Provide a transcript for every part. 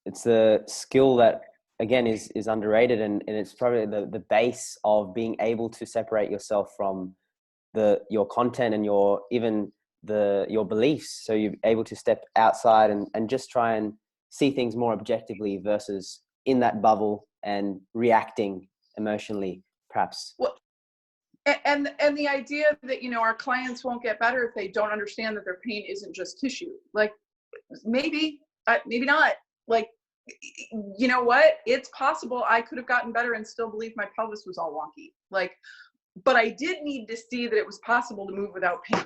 it's a skill that again is underrated, and it's probably the base of being able to separate yourself from your content and your beliefs. So you're able to step outside and just try and see things more objectively versus in that bubble and reacting emotionally, perhaps. Well, and the idea that, you know, our clients won't get better if they don't understand that their pain isn't just tissue. Like, maybe not. Like, you know what? It's possible I could have gotten better and still believe my pelvis was all wonky. Like, but I did need to see that it was possible to move without pain.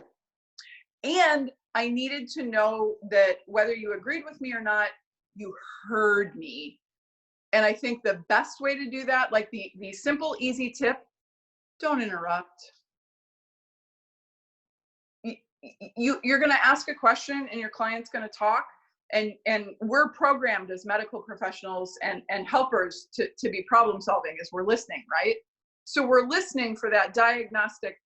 And I needed to know that whether you agreed with me or not, you heard me. And I think the best way to do that, like the simple, easy tip, don't interrupt. You're going to ask a question and your client's going to talk. And we're programmed as medical professionals and helpers to be problem solving as we're listening, right? So we're listening for that diagnostic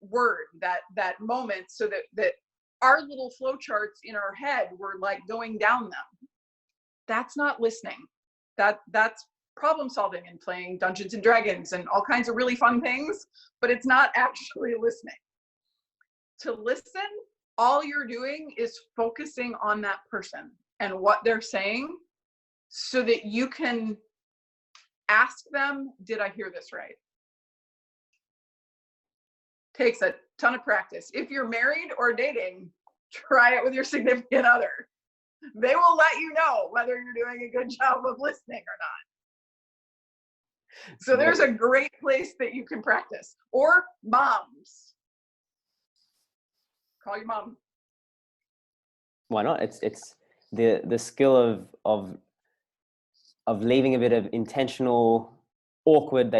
word, that moment, so that our little flow charts in our head, we're like going down them. That's not listening. That's problem solving and playing Dungeons and Dragons and all kinds of really fun things, but it's not actually listening. To listen, all you're doing is focusing on that person and what they're saying so that you can ask them, did I hear this right? Takes a ton of practice. If you're married or dating, try it with your significant other. They will let you know whether you're doing a good job of listening or not. So there's a great place that you can practice. Or moms. Call your mom. Why not? It's the skill of leaving a bit of intentional awkward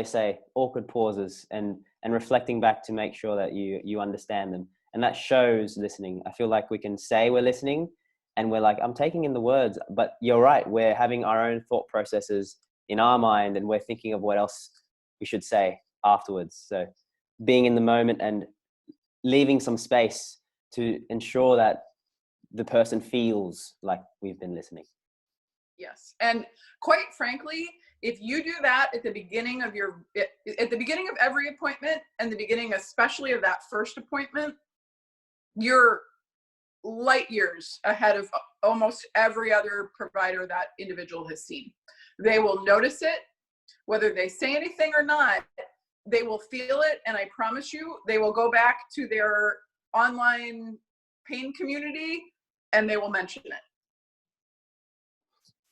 pauses and reflecting back to make sure that you understand them. And that shows listening. I feel like we can say we're listening and we're like, I'm taking in the words, but you're right. We're having our own thought processes in our mind and we're thinking of what else we should say afterwards. So being in the moment and leaving some space to ensure that the person feels like we've been listening. Yes. And quite frankly, if you do that at the beginning of every appointment and the beginning, especially of that first appointment, you're light years ahead of almost every other provider that individual has seen. They will notice it, whether they say anything or not, they will feel it. And I promise you, they will go back to their online pain community and they will mention it.